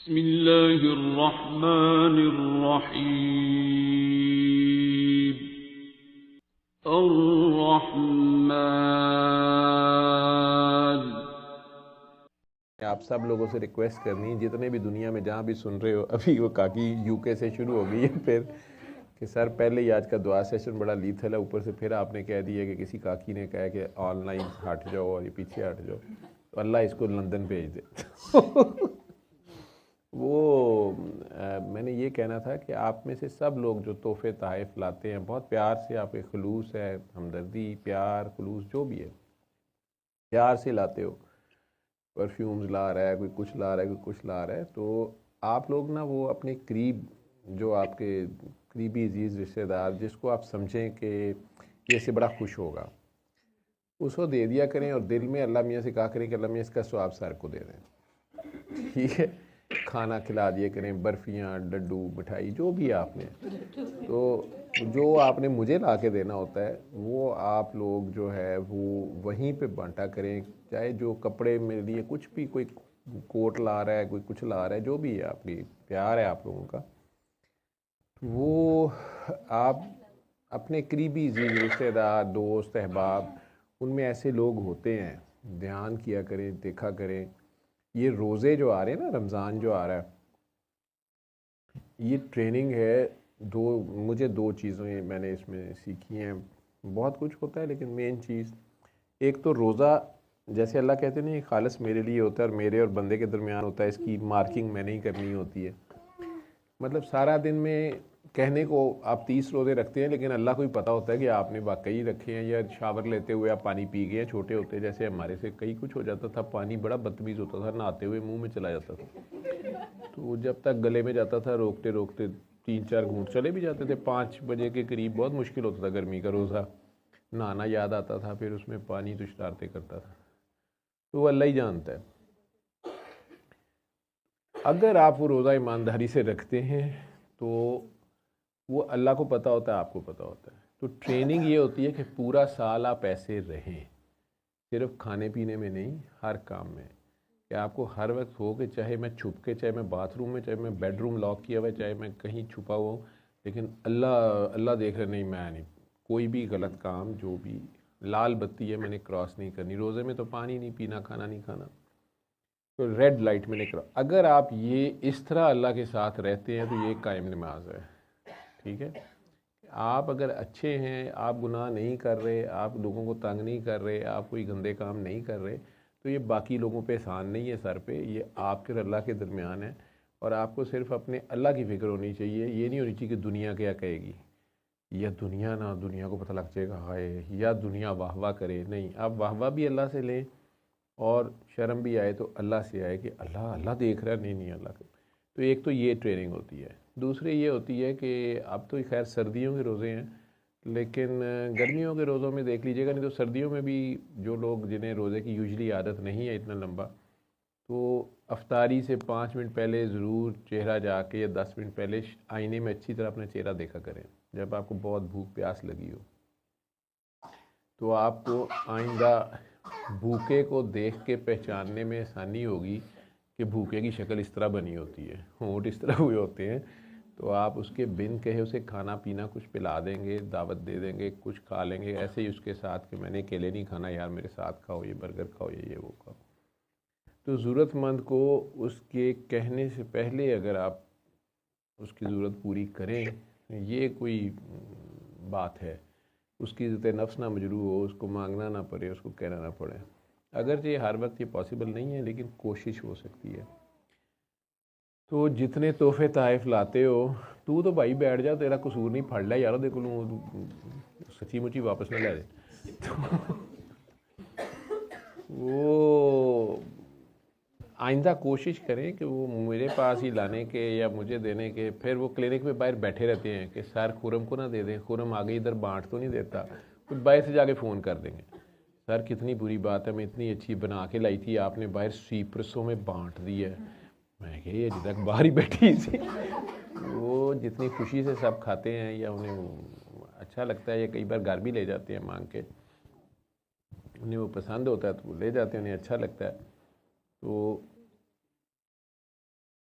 बिस्मिल्लाहिर्रहमानिर्रहीम। अर्रहमान। आप सब लोगों से रिक्वेस्ट करनी है, जितने भी दुनिया में जहाँ भी सुन रहे हो, अभी वो काकी यूके से शुरू हो गई है फिर कि सर पहले ही आज का दुआ सेशन बड़ा लीथल है, ऊपर से फिर आपने कह दिया कि किसी काकी ने कहा कि ऑनलाइन हट जाओ और ये पीछे हट जाओ, तो अल्लाह इसको लंदन भेज दे। वो मैंने ये कहना था कि आप में से सब लोग जो तोहफे तहफ़ लाते हैं, बहुत प्यार से, आपके खलूस है, हमदर्दी, प्यार, खलूस जो भी है, प्यार से लाते हो। परफ्यूम्स ला रहा है कोई, कुछ ला रहा है कोई, कुछ ला रहा है, तो आप लोग ना वो अपने करीब, जो आपके करीबी अजीज़ रिश्तेदार, जिसको आप समझें कि ये इससे बड़ा खुश होगा, उसको दे दिया करें और दिल में अल्लाह मियाँ से कहा करें कि अल्लाह मियाँ इसका स्वाब सर को दे दें। ठीक है, खाना खिला दिए करें, बर्फ़ियाँ, लड्डू, मिठाई, जो भी आपने, तो जो आपने मुझे ला के देना होता है वो आप लोग जो है वो वहीं पे बांटा करें। चाहे जो कपड़े मेरे लिए कुछ भी, कोई कोट ला रहा है, कोई कुछ ला रहा है, जो भी है, आपकी प्यार है आप लोगों का, वो आप अपने करीबी रिश्तेदार, दोस्त, अहबाब, उनमें ऐसे लोग होते हैं, ध्यान किया करें, देखा करें। ये रोज़े जो आ रहे हैं ना, रमज़ान जो आ रहा है, ये ट्रेनिंग है। मुझे दो चीज़ें मैंने इसमें सीखी हैं। बहुत कुछ होता है लेकिन मेन चीज़, एक तो रोज़ा, जैसे अल्लाह कहते नहीं, खालिस मेरे लिए होता है और मेरे और बंदे के दरमियान होता है, इसकी मार्किंग मैंने ही करनी होती है। मतलब सारा दिन में कहने को आप 30 रोज़े रखते हैं, लेकिन अल्लाह को ही पता होता है कि आपने वाकई रखे हैं या शावर लेते हुए आप पानी पी गए हैं। छोटे होते जैसे हमारे से कई कुछ हो जाता था, पानी बड़ा बदतमीज़ होता था, नहाते हुए मुंह में चला जाता था, तो जब तक गले में जाता था रोकते रोकते 3-4 घूंट चले भी जाते थे। 5 बजे के करीब बहुत मुश्किल होता था गर्मी का रोज़ा, नहाना याद आता था, फिर उसमें पानी तो शरारते करता था, तो वो अल्लाह ही जानता है। अगर आप वो रोज़ा ईमानदारी से रखते हैं तो वो अल्लाह को पता होता है, आपको पता होता है। तो ट्रेनिंग ये होती है कि पूरा साल आप ऐसे रहें, सिर्फ खाने पीने में नहीं, हर काम में, कि आपको हर वक्त हो कि चाहे मैं छुप के, चाहे मैं बाथरूम में, चाहे मैं बेडरूम लॉक किया हुआ है, चाहे मैं कहीं छुपा हुआ हूँ, लेकिन अल्लाह अल्लाह देख रहे, नहीं मैं नहीं, कोई भी गलत काम, जो भी लाल बत्ती है मैंने क्रॉस नहीं करनी। रोज़े में तो पानी नहीं पीना, खाना नहीं खाना, तो रेड लाइट मैंने क्रॉस। अगर आप ये इस तरह अल्लाह के साथ रहते हैं तो ये कायम नमाज है। ठीक है, आप अगर अच्छे हैं, आप गुनाह नहीं कर रहे, आप लोगों को तंग नहीं कर रहे, आप कोई गंदे काम नहीं कर रहे, तो ये बाकी लोगों पे एहसान नहीं है सर पे, ये आपके और अल्लाह के दरमियान है। और आपको सिर्फ अपने अल्लाह की फ़िक्र होनी चाहिए। ये नहीं होनी चाहिए कि दुनिया क्या कहेगी, या दुनिया ना, दुनिया को पता लग जाएगा हाय, या दुनिया वाह वाह करे। नहीं, आप वाह वाह भी अल्लाह से लें और शर्म भी आए तो अल्लाह से आए कि अल्लाह अल्लाह देख रहा है, नहीं नहीं अल्लाह का। तो एक तो ये ट्रेनिंग होती है। दूसरी ये होती है कि अब तो खैर सर्दियों के रोज़े हैं, लेकिन गर्मियों के रोज़ों में देख लीजिएगा, नहीं तो सर्दियों में भी जो लोग, जिन्हें रोज़े की यूजली आदत नहीं है इतना लंबा, तो अफ्तारी से 5 मिनट पहले ज़रूर चेहरा जाके, या 10 मिनट पहले आईने में अच्छी तरह अपना चेहरा देखा करें। जब आपको बहुत भूख प्यास लगी हो तो आपको आइंदा भूखे को देख के पहचानने में आसानी होगी कि भूखे की शक्ल इस तरह बनी होती है, होंठ इस तरह हुए होते हैं, तो आप उसके बिन कहे उसे खाना पीना कुछ पिला देंगे, दावत दे देंगे, कुछ खा लेंगे ऐसे ही उसके साथ कि मैंने अकेले नहीं खाना यार, मेरे साथ खाओ, ये बर्गर खाओ, ये वो खाओ। तो ज़रूरतमंद को उसके कहने से पहले अगर आप उसकी ज़रूरत पूरी करें, ये कोई बात है, उसकी इज़्ज़त नफ्स ना मजरू हो, उसको मांगना ना पड़े, उसको कहना ना पड़े। अगर ये हर वक्त ये पॉसिबल नहीं है, लेकिन कोशिश हो सकती है। तो जितने तोहफे तहफ़ लाते हो, तू तो भाई बैठ जा, तेरा कसूर नहीं, फड़ लिया यार देखो सच्ची मुची वापस ना ले जाए। तो वो आइंदा कोशिश करें कि वो मेरे पास ही लाने के या मुझे देने के। फिर वो क्लिनिक में बाहर बैठे रहते हैं कि सर खुरम को ना दे दें, खुरम आगे इधर बांट तो नहीं देता, कुछ बाहर से जाके फ़ोन कर देंगे, सर कितनी बुरी बात है, मैं इतनी अच्छी बना के लाई थी, आपने बाहर सीप्रसों में बांट दी है। मैं कह ये अभी तक बाहर ही बैठी थी। वो जितनी खुशी से सब खाते हैं या उन्हें वो अच्छा लगता है, या कई बार घर भी ले जाते हैं मांग के, उन्हें वो पसंद होता है तो वो ले जाते हैं, उन्हें अच्छा लगता है। तो